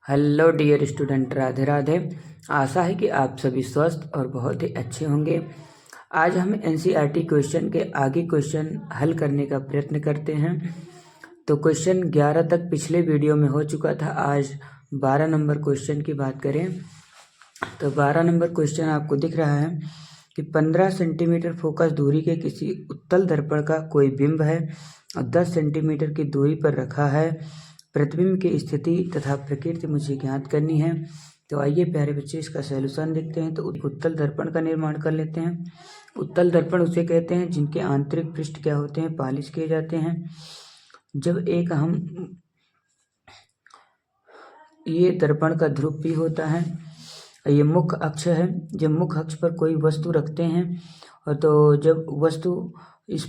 Hello dear student, Radhe Radhe. आशा है कि आप सभी स्वस्थ और बहुत ही अच्छे होंगे। आज हम एनसीईआरटी क्वेश्चन के आगे क्वेश्चन हल करने का प्रयत्न करते हैं। तो क्वेश्चन 11 तक पिछले वीडियो में हो चुका था। आज 12 नंबर क्वेश्चन की बात करें तो 12 नंबर क्वेश्चन आपको दिख रहा है कि 15 सेंटीमीटर फोकस दूरी के किसी उत्तल दर्पण का कोई बिंब है और 10 सेंटीमीटर की दूरी पर रखा है। प्रतिबिंब की स्थिति तथा प्रकृति मुझे ज्ञात करनी है। तो आइए प्यारे बच्चे इसका सॉल्यूशन देखते हैं। तो उत्तल दर्पण का निर्माण कर लेते हैं। उत्तल दर्पण उसे कहते हैं जिनके आंतरिक पृष्ठ क्या होते हैं, पॉलिश किए जाते हैं। जब एक हम ये दर्पण का ध्रुव P होता है, ये मुख्य अक्ष है। जब मुख्य अक्ष पर कोई वस्तु रखते हैं और तो जब वस्तु इस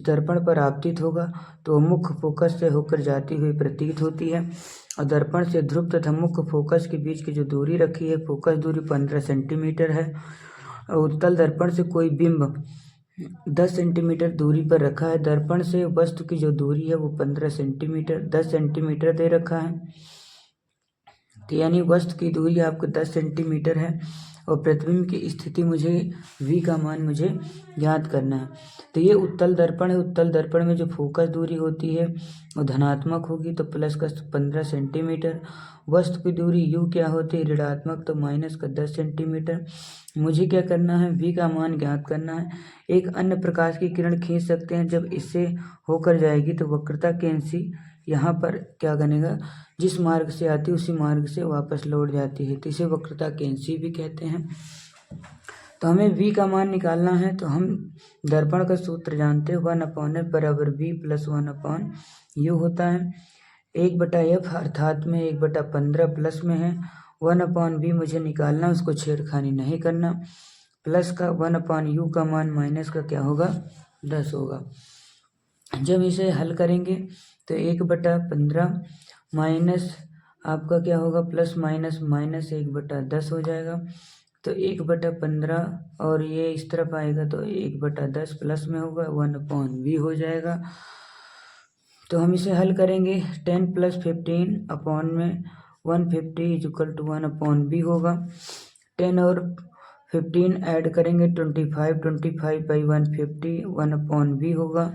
दर्पण पर आपतित होगा तो मुख्य फोकस से होकर जाती हुई प्रतीत होती है। और दर्पण से ध्रुव तथा मुख्य फोकस के बीच की जो दूरी रखी है, फोकस दूरी 15 सेंटीमीटर है। और उत्तल दर्पण से कोई बिंब 10 सेंटीमीटर दूरी पर रखा है। दर्पण से वस्तु की जो दूरी है वो 15 सेंटीमीटर 10 सेंटीमीटर दे रखा है। तो यानी वस्तु की दूरी आपको 10 सेंटीमीटर है और प्रतिबिंब की स्थिति मुझे V का मान मुझे ज्ञात करना है। तो ये उत्तल दर्पण है। उत्तल दर्पण में जो फोकस दूरी होती है वो धनात्मक होगी, तो प्लस का 15 सेंटीमीटर। वस्तु की दूरी U क्या होती है, ऋणात्मक, तो माइनस का 10 सेंटीमीटर। मुझे क्या करना है, V का मान ज्ञात करना है। एक अन्य प्रकाश की किरण खींच सकते हैं, जब इससे होकर जाएगी तो वक्रता कैंसी यहाँ पर क्या बनेगा, जिस मार्ग से आती है उसी मार्ग से वापस लौट जाती है, तो इसे वक्रता कैंसी भी कहते हैं। तो हमें V का मान निकालना है। तो हम दर्पण का सूत्र जानते हैं, 1/f बराबर V प्लस 1/u होता है। 1/f अर्थात में 1/15 प्लस में है। 1/v मुझे निकालना, उसको छेड़खानी नहीं करना। प्लस का 1/u का मान माइनस का क्या होगा, 10 होगा। जब इसे हल करेंगे तो 1/15 माइनस आपका क्या होगा, प्लस माइनस माइनस 1/10 हो जाएगा। तो 1/15 और ये इस तरफ आएगा तो 1/10 प्लस में होगा, 1/v हो जाएगा। तो हम इसे हल करेंगे। 10 + 15 अपॉन में 150 = 1/v होगा। 10 और 15 ऐड करेंगे 25 25 / 150 1/v होगा।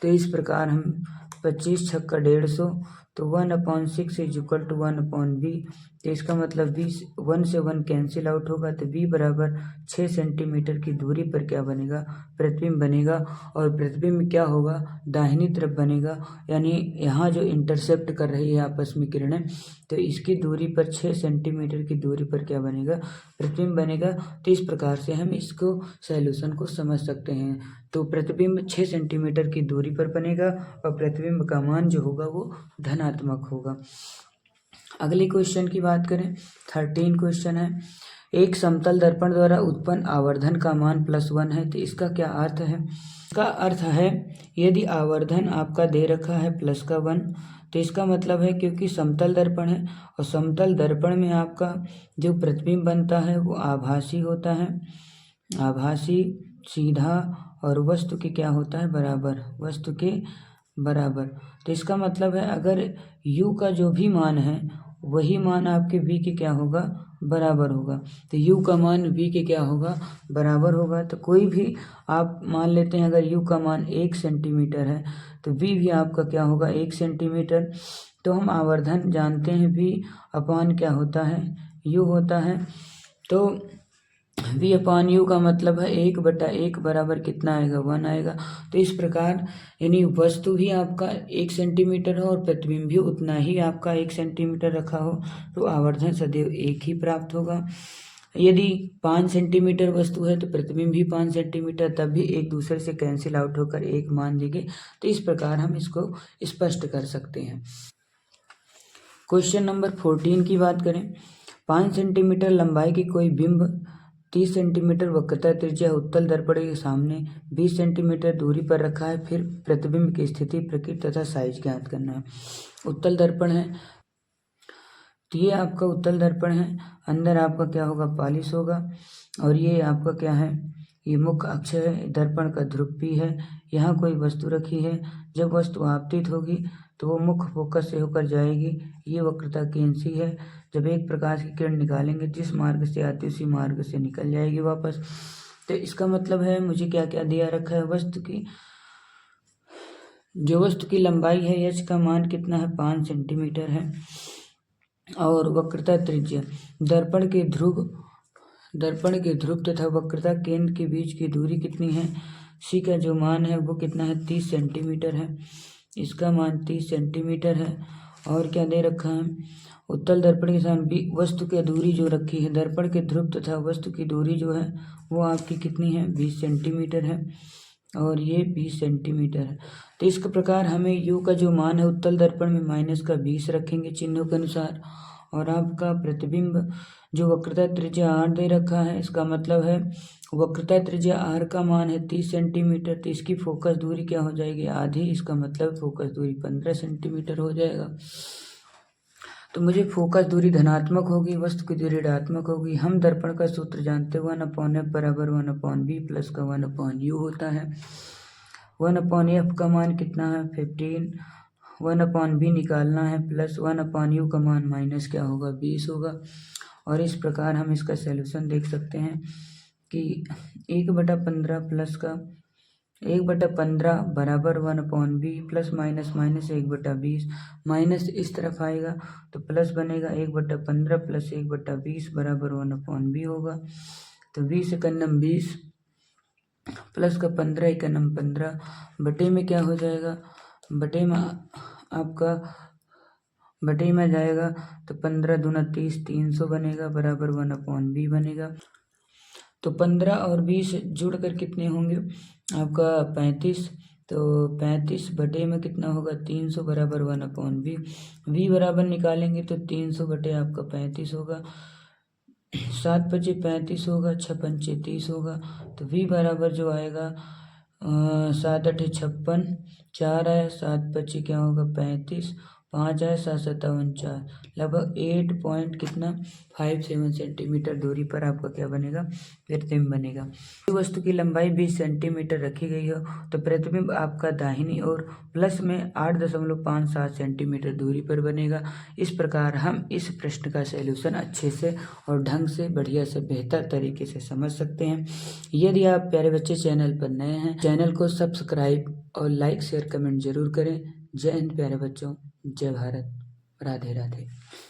तो इस प्रकार हम 25 × 6 = 150, तो 1/6 = 1/v। तो इसका मतलब 1 से 1 कैंसिल आउट होगा, तो v बराबर 6 सेंटीमीटर की दूरी पर क्या बनेगा, प्रतिबिंब बनेगा। और प्रतिबिंब क्या होगा, दाहिनी तरफ बनेगा। यानी यहाँ जो इंटरसेप्ट कर रही है आपस में किरणें, तो इसकी दूरी पर 6 सेंटीमीटर की दूरी पर क्या बनेगा, प्रतिबिंब बनेगा। तो इस प्रकार से हम इसको सॉल्यूशन को समझ सकते हैं। तो प्रतिबिंब 6 सेंटीमीटर की दूरी पर बनेगा और प्रतिबिंब का मान जो होगा वो धनात्मक होगा। अगली क्वेश्चन की बात करें, 13 क्वेश्चन है। एक समतल दर्पण द्वारा उत्पन्न आवर्धन का मान +1 है। तो इसका क्या अर्थ है, इसका अर्थ है यदि आवर्धन आपका दे रखा है +1, तो इसका मतलब है क्योंकि समतल दर्पण है और समतल दर्पण में आपका जो प्रतिबिंब बनता है वो आभासी होता है, आभासी, सीधा और वस्तु के क्या होता है, बराबर, वस्तु के बराबर। तो इसका मतलब है अगर u का जो भी मान है वही मान आपके v के क्या होगा, बराबर होगा। तो u का मान v के क्या होगा, बराबर होगा। तो कोई भी आप मान लेते हैं, अगर u का मान 1 सेंटीमीटर है तो v भी आपका क्या होगा, 1 सेंटीमीटर। तो हम आवर्धन जानते हैं v/u क्या होता है, u होता है। तो v/u का मतलब है 1/1 बराबर कितना आएगा, 1 आएगा। तो इस प्रकार यानी वस्तु भी आपका 1 सेंटीमीटर हो और प्रतिबिंब भी उतना ही आपका 1 सेंटीमीटर रखा हो, तो आवर्धन सदैव 1 ही प्राप्त होगा। यदि 5 सेंटीमीटर वस्तु है तो प्रतिबिंब भी 5 सेंटीमीटर, तब भी एक दूसरे से कैंसिल आउट होकर 1 मान देंगे। तो इस प्रकार हम इसको स्पष्ट कर सकते हैं। क्वेश्चन नंबर 14 की बात करें, 5 सेंटीमीटर लंबाई की कोई बिंब 30 सेंटीमीटर वक्रता त्रिज्या उत्तल दर्पण के सामने 20 सेंटीमीटर दूरी पर रखा है। फिर प्रतिबिंब की स्थिति, प्रकृति तथा साइज ज्ञात करना है। उत्तल दर्पण है, तो ये आपका उत्तल दर्पण है। अंदर आपका क्या होगा, पॉलिश होगा। और ये आपका क्या है, ये मुख्य अक्ष है। दर्पण का ध्रुव P है। यहाँ कोई वस्तु रखी है, जब वस्तु आपतित होगी तो वो मुख्य फोकस से होकर जाएगी। ये वक्रता केंद्र सी है। जब एक प्रकाश की किरण निकालेंगे जिस मार्ग से आती है उसी मार्ग से निकल जाएगी वापस। तो इसका मतलब है मुझे क्या क्या दिया रखा है, वस्तु की लंबाई है h का मान कितना है 5 सेंटीमीटर है। और वक्रता त्रिज्या दर्पण के ध्रुव तथा वक्रता केंद्र के बीच की दूरी कितनी है, c का जो मान है वो कितना है 30 सेंटीमीटर है। इसका मान 30 सेंटीमीटर है। और क्या दे रखा है, उत्तल दर्पण के सामने वस्तु की दूरी जो रखी है, दर्पण के ध्रुव तथा वस्तु की दूरी जो है वो आपकी कितनी है 20 सेंटीमीटर है। और ये 20 सेंटीमीटर है। तो इस प्रकार हमें u का जो मान है उत्तल दर्पण में -20 रखेंगे चिन्हों के अनुसार। और आपका प्रतिबिंब जो वक्रता त्रिज्या r दे रखा है, इसका मतलब है वक्रता त्रिज्या r का मान है 30 सेंटीमीटर। तो इसकी फोकस दूरी क्या हो जाएगी आधी, इसका मतलब फोकस दूरी 15 सेंटीमीटर हो जाएगा। तो मुझे फोकस दूरी धनात्मक होगी, वस्तु की दूरी ऋणात्मक होगी। हम दर्पण का सूत्र जानते हैं 1/f बराबर 1/b प्लस का 1/u होता है। 1/f का मान कितना है 15, 1/b निकालना है प्लस 1/u का मान माइनस क्या होगा 20 होगा। और इस प्रकार हम इसका सैल्यूशन देख सकते हैं कि 1/15 प्लस का 1/15 बराबर 1/b प्लस माइनस 1/20 माइनस इस तरफ आएगा तो प्लस बनेगा 1/15 प्लस 1/20 बराबर 1/b होगा। तो 20 एकम 20 प्लस का 15 एकम 15 बटे में क्या हो जाएगा, बटे में आपका बटे में जाएगा तो 15 दूना 30 300 बनेगा बराबर 1/b बनेगा। तो 15 और 20 जुड़कर कितने होंगे आपका 35। तो 35 बटे में कितना होगा 300 बराबर 1/b। v बराबर निकालेंगे तो 300 बटे आपका 35 होगा। 7 पचे 35 होगा, 6 पंचे 30 होगा। तो v बराबर जो आएगा 7 8 56, 4 आया, 7 पचे क्या होगा 35, 5 आया, 7 57 4, लगभग 8.57 सेंटीमीटर दूरी पर आपका क्या बनेगा प्रतिबिंब बनेगा। वस्तु की लंबाई 20 सेंटीमीटर रखी गई हो तो प्रतिबिंब आपका दाहिनी ओर प्लस में 8.57 सेंटीमीटर दूरी पर बनेगा। इस प्रकार हम इस प्रश्न का सैल्यूशन अच्छे से और ढंग से बढ़िया से बेहतर तरीके से समझ सकते हैं। यदि आप प्यारे बच्चे चैनल पर नए हैं, चैनल को सब्सक्राइब और लाइक शेयर कमेंट जरूर करें। जय हिंद प्यारे बच्चों, जय भारत, राधे राधे।